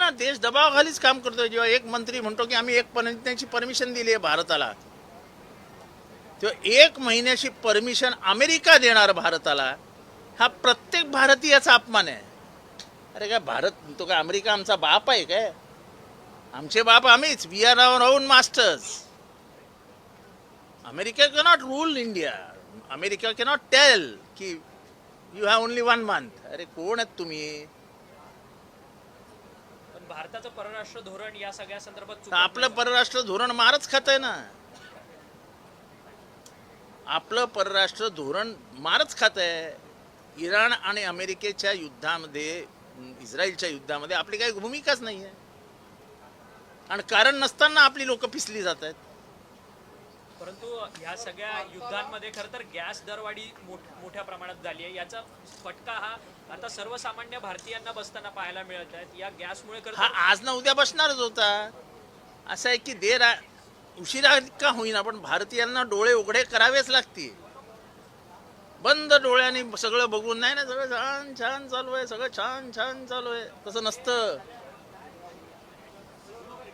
ना, देश दबावाखालीच काम करतोय. जेव्हा एक मंत्री म्हणतो की आम्ही 1 महिन्याची परमिशन दिली आहे भारताला, तेव्हा 1 महिन्याची परमिशन अमेरिका देणार भारताला, हा प्रत्येक भारतीयाचा अपमान आहे. अरे काय भारत तो काय अमेरिका आमचा बाप आहे काय? आमचे बाप आम्हीच. We are our own masters. America cannot rule India. America cannot tell की यू हॅव ओनली 1 मंथ. अरे कोण आहेत तुम्ही? पण भारताचं परराष्ट्र धोरण या सगळ्या संदर्भात तर चुकत आपलं नाही. परराष्ट्र धोरण मारच खात आहे ना. आपलं परराष्ट्र धोरण मारच खात आहे. इराण आणि अमेरिकेच्या युद्धामध्ये, इस्रायलच्या युद्धामध्ये आपली काही भूमिकाच नाही आहे. आणि कारण नसताना आपली लोक पिसली जात आहेत. परंतु ह्या सगळ्या युद्धांमध्ये खरं तर गॅस दरवाढी मोठ्या प्रमाणात झाली आहे. याचा फटका हा आता सर्वसामान्य भारतीयांना बसताना पाहायला मिळत आहेत. या गॅसमुळे खरं हा तर आज ना उद्या बसणारच होता. असं आहे की उशिरा का होईना पण भारतीयांना डोळे उघडे करावेच लागतील. बंद डोळ्यांनी सगळं बघून नाही ना, सगळं छान छान चालू आहे, सगळं छान छान चालू आहे, तसं नसतं.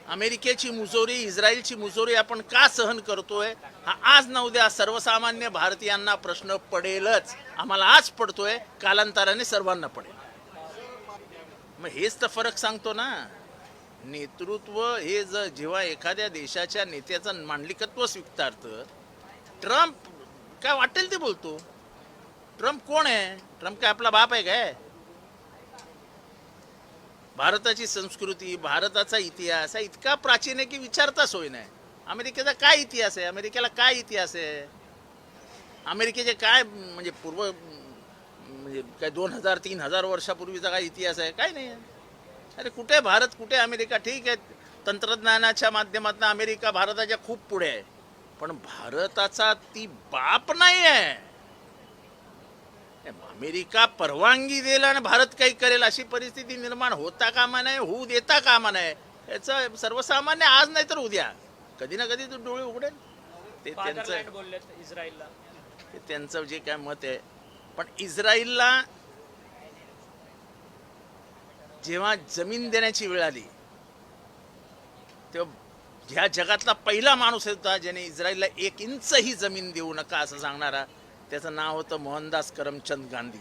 अमेरिकेची मुजोरी, इस्रायलची मुजोरी आपण का सहन करतोय, हा आज ना उद्या सर्वसामान्य भारतीयांना प्रश्न पडेलच. आम्हाला आज पडतोय, कालांतराने सर्वांना पडेल. मग हेच तर फरक सांगतो ना. नेतृत्व हे जेव्हा एखाद्या देशाच्या नेत्याचं मांडलिकत्व स्वीकारतं, ट्रम्प काय वाटेल ते बोलतो. ट्रम्प कोण आहे? ट्रम्प काय आपला बाप आहे काय? भारताची संस्कृती, भारताचा इतिहास हा इतका प्राचीन आहे की विचारता सोय नाही. अमेरिकेचा काय इतिहास आहे? अमेरिकेला काय इतिहास आहे? अमेरिकेचे काय म्हणजे म्हणजे काय 2000-3000 वर्षापूर्वीचा काय इतिहास आहे? काय नाही आहे. अरे कुठे भारत, कुठे अमेरिका? ठीक आहे, तंत्रज्ञानाच्या माध्यमातून अमेरिका भारताच्या खूप पुढे आहे, पण भारताचा ती बाप नाही आहे. अमेरिका परवानगी देईल आणि भारत काही करेल अशी परिस्थिती निर्माण होता कामा नये, होऊ देता कामा नये. याचं सर्वसामान्य आज नाही तर उद्या कधी ना कधी तो डोळे उघडेल. ते फादरलँड बोललेत इस्रायलला. त्यांचं जे काय मत आहे. पण इस्रायलला जेव्हा जमीन देण्याची वेळ आली तेव्हा ह्या जगातला पहिला माणूस होता ज्याने इस्रायलला 1 इंचही जमीन देऊ नका असं सांगणारा. त्याचं नाव होतं मोहनदास करमचंद गांधी.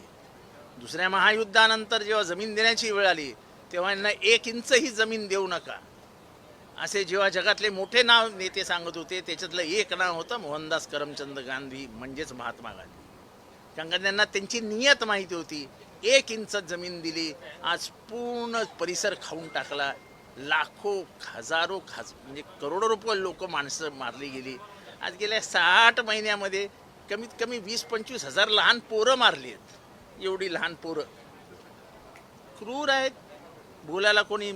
दुसऱ्या महायुद्धानंतर जेव्हा जमीन देण्याची वेळ आली तेव्हा यांना 1 इंचही जमीन देऊ नका असे जेव्हा जगातले मोठे नाव नेते सांगत होते, त्याच्यातलं एक नाव होतं मोहनदास करमचंद गांधी, म्हणजेच महात्मा गांधी. कारण का त्यांना त्यांची नियत माहिती होती. 1 इंच जमीन दिली, आज पूर्ण परिसर खाऊन टाकला. लाखो हजारो म्हणजे करोडो रुपये लोक माणसं मारली गेली. आज गेल्या 60 महिन्यामध्ये कमीत कमी 20-25 हजार लहान पोरं मारली आहेत. एवढी लहान पोरं क्रूर आहेत. बोलायला कोणी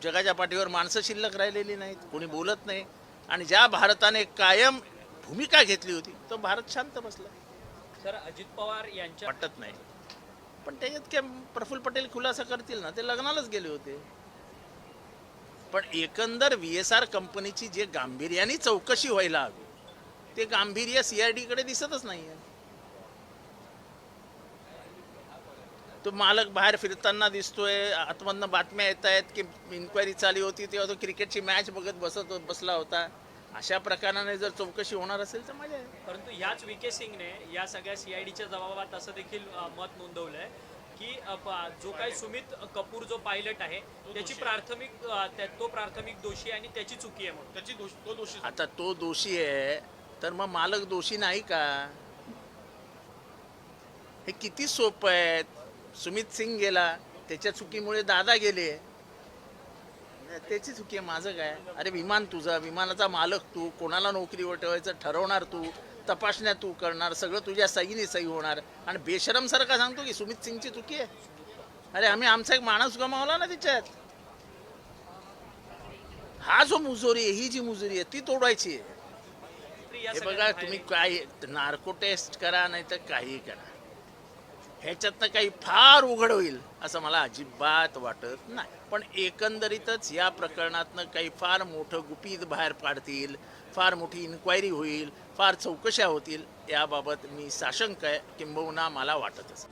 जगाच्या पाठीवर माणसं शिल्लक राहिलेली नाहीत, कोणी बोलत नाही. आणि ज्या भारताने कायम भूमिका घेतली होती तो भारत शांत बसला. सर, अजित पवार यांच्या वाटत नाही, पण त्याच्यात काय प्रफुल्ल पटेल खुलासा करतील ना, ते लग्नालाच गेले होते. पण एकंदर VSR कंपनीची जे गांभीर्याने चौकशी व्हायला हवी ते गांभीर्य CID कडे दिसतच नाहीये. तो मालक बाहेर फिरताना दिसतोय, आतमधनं बातम्या येत आहेत की इन्क्वायरी चालू होती तेव्हा तो क्रिकेटची मॅच बघत बसला होता. अशा प्रकाराने जर चौकशी होणार असेल तर मजा आहे. परंतु याच VK सिंगने या सगळ्या CIDच्या जबाबात असं देखील मत नोंदवलंय की जो काही सुमित कपूर जो पायलट आहे त्याची तो प्राथमिक दोषी आणि त्याची चुकी आहे म्हणून तो दोषी. आता तो दोषी आहे तर मग मालक दोषी नाही का? हे किती सोपं आहे. सुमित सिंग गेला, त्याच्या चुकीमुळे दादा गेले, त्याची चुकी आहे. माझं काय? अरे विमान तुझा, विमानाचा मालक तू, कोणाला नोकरीवर ठेवायचं ठरवणार तू, तपासण्या तू करणार, सगळं तुझ्या सहीने सही होणार. आणि बेशरम सारखा सांगतो की सुमित सिंगची चुकी आहे. अरे आम्ही आमचा एक माणूस गमावला ना त्याच्यात. हा जो मुजोरी आहे, ही जी मुजोरी आहे ती तोडायची आहे. हे बघा, तुम्ही काय नार्को टेस्ट करा नाही तर काही करा, ह्याच्यातनं काही फार उघड होईल असं मला अजिबात वाटत नाही. पण एकंदरीतच या प्रकरणातनं काही फार मोठं गुपित बाहेर पाडतील, फार मोठी इन्क्वायरी होईल, फार चौकशा होतील याबाबत मी साशंक आहे, किंबहुना मला वाटतच.